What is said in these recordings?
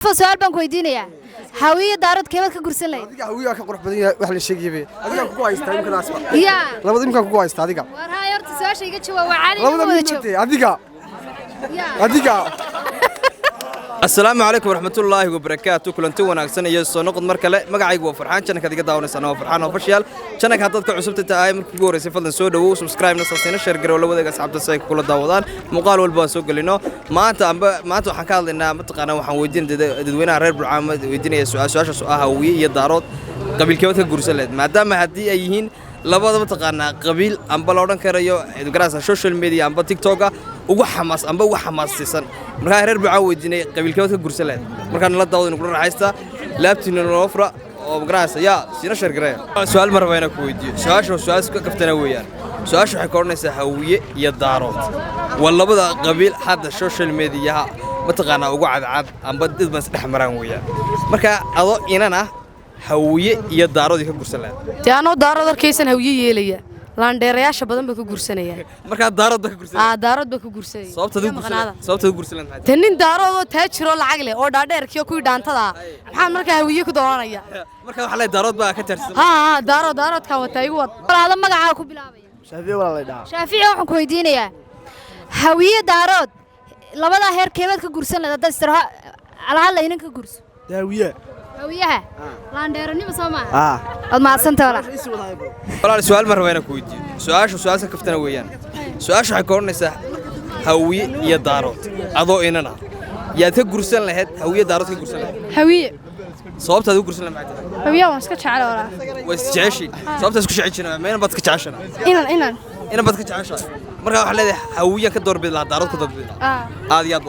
فسؤال بان كويدينيا هوية دارد كيف كقرسلة adiga hawiya ka qurux badan yahay wax la sheegay adiga ku haystaa imkan asba يا labada imkan ku haystaa adiga ورها يرت سؤال شيء كتشوا وعالي labada midnimate adiga السلام عليكم ورحمة الله وبركاته كلنتي wanaagsan iyo soo noqod mar kale magacaygu waa Farxaan channel kadiga daawanaysan oo Farxaan official channel ka dadka cusubta tahay markii ugu horeysay fadlan soo dhawow subscribe na saasina share garow la wadaaga asxaabta say kula daawadaan muuqaal walba soo galino maanta waxaan ka hadlaynaa mataqaana waxaan weydiin dadweynaha reer Burcaamad weydiinaya su'aashaas ah hawiye iyo daarood qabiilkeed ka gursaleed maadaama hadii ay yihiin labada mataqaana qabiil amba la oran karayo garaasa social media amba TikTok ugu xamaasaysan marka reer Burcaan weydiinay qabiilkeed ka gursaleed marka la daawado inuu raaxaysta laabtiina loo fura oo garaasa yaa sina share garay su'aal mar wayna ku weydiiyo su'aasha ka kaftana weeyaan su'aasha waxay koornaysaa hawiye iyo daarood walabada qabiil hadda social media mataqaana ugu cadcad amba dad bas dhaxmaraan weeyaan marka ado inana hawiye iyo daarood ka gursaleed taano daarood arkaysan hawiye yeelaya laandheerayaasha badan ba ku gursanaya marka daarood ka gursanaya daarood ba ku gursanaya sababta u gursalan tanin daarood oo taajiro lacag leh oo dhaadheerkiyo ku dhaantada maxaan marka hawiye ku dooranaya marka waxa la daarood baa ka tirsan daarood ka wata igu wad walaalo magaca ku bilaabaya shaafici walaalay dhaha shaafici waxaan ku weydiinayaa hawiye daarood labada heer keebad ka gursan leh dad istiraha alaal la inanka gurso daawiye hawiyaha laandheeranimo Soomaa ad ma adsanta walaal su'aal mar wayna ku weydiiyo su'aasha kaftana weeyaan su'aasha waxay koornaysaa hawiye iyo daarood adoo inana yaad ka gursan lahayd hawiye daarood ka gursan lahayd hawiye sababta u gursan lahayd hawiye waan iska jecel walaa way jeceshay sababta isku jeceshay meena bad ka jeceshay ina bad ka jeceshay marka waxa leedahay hawiye ka doorbid lahaa daarood ka doorbid aad iyo aad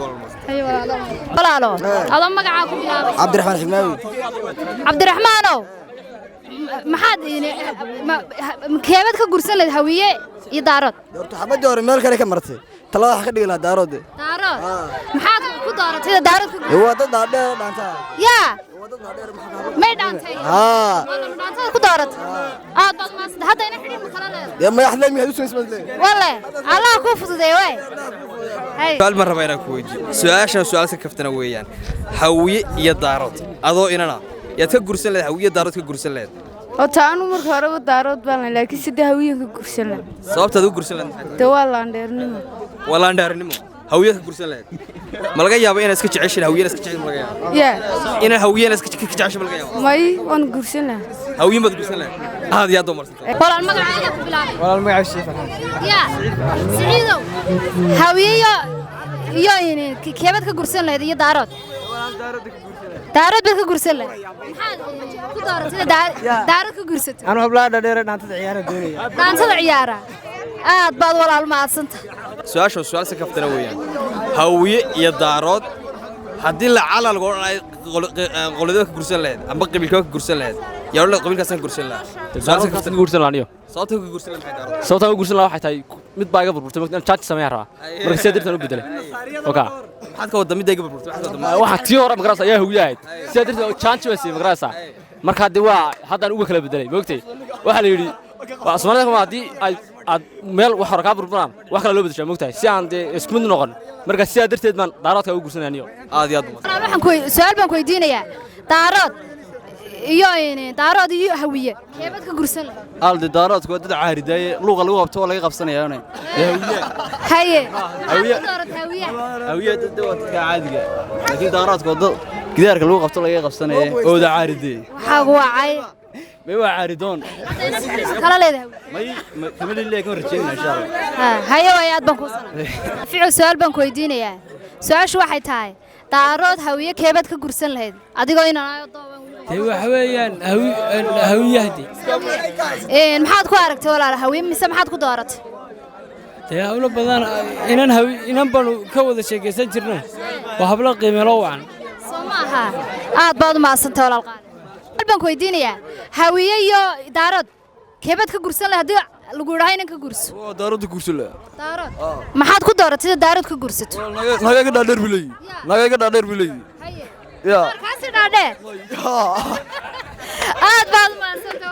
walaalo adoo magaca ku bilaabay Cabdiraxmaan Xigmaawi Cabdiraxmaanow maxaad keebad ka gursan lahayd hawiye iyo daarood doorto xabada hore meel kale ka martay talada waxa ka dhigi lahaa daarood maxaad ku dooratay daarood waa dad dhaadheer dhaanta yaa may dhaantay dhaantada ku dooratay aad baad maasad hadda ina xidhin kala leedahay yaa madaxda mi hadu soo ismadlay wallahi Allah ku fududeey way su'aal mar rabayna ku weydiiyo su'aal ka kaftana weeyaan hawiye iyo daarood adoo inana yaad ka gursan lahayd hawiye daarood ka gursan lahayd oo taanu marka hore daarood baan laakiin sidii hawiye ka gursan lahayd sababta u gursan lahayd waa laandheernimo hawiye ka gursan lahayd ma laga yaabo inaad iska jeceshay hawiye iska jeceshay ma laga yaabo yaa ina hawiye iska jeceshay ma laga yaabo may waan gursan lahayd hawiye ma gursan lahayd aad iyo aad u marsan walaal magaca ku bilaabay walaal magaca Sheekh Farxaan yaa Siciidow hawiye iyo in keebad ka gursan lahayd iyo daarood daarood ka gursan lahayd maxaad ku dooratay daarood ka gursatay anu habla dhaadheer dhaantada ciyaara doonaya dhaantada ciyaara aad baad walaal ma adsanta su'aal ka kaftana weeyaan hawiye iyo daarood hadii la calal qolada ka gursan lahayd amba qabiilka ka gursan lahayd yaa la qabiilkaas ka gursan lahayd su'aal ka kaftana gursan laaniyo sababta ka gursan lahayd daarood sababta gursan lahayd waxay tahay mid baa iga burburtay markaan chat sameeyaa rabaa marka si dirtan u bedelay oka maxaad ka wada mid iga burburtay waxa tii hore magarasa ayaa hawiyahayd si dirtan chance way si magarasa marka hadii waa haddaan uga kala bedelay moogtay waxa la yiri waa Soomaaliya kuma hadii aad meel wax hore ka burburaan wax kala loo bedeshaa moogtay si aan isku mid noqon marka si dirteed baan daaroodka u gursanaaniyo aad iyo aad su'aal baan ku weydiinayaa daarood iyo hawiye keebad ka gursan lahayd aldi daaroodku dad caariday luuqa lagu qabto laga qabsanayaa haye hawiye dad wadka caadiga laakiin daaroodku dad gidaarka lagu qabto laga qabsanayaa oo da caariday waxa wacay may waa caaridoon kala leedahay may kamid leeyahay rajayna insha Allah haye way aad baan ku salaamay fiico su'aal baan ku weydiinayaa su'aashu waxay tahay daarood hawiye keebad ka gursan lahayd adigoo inaan waxa weeyaan hawiyahdi maxaad ku aragtay walaal hawiye mise maxaad ku dooratay hawlo badan inan baan ka wada sheekaysan jirnay waa hablo qiimo loo wacan Soomaha aad baad u maasantay walaal qaal baan ku weydiinayaa hawiye iyo daarood keebad ka gursan lahayd lagu yiraahdo inaan ka gurso oo daarood gursan lahayd daarood maxaad ku dooratay daarood ka gursato naga dhaadheer bilay haye yaa kaasi dhaadheer aad baad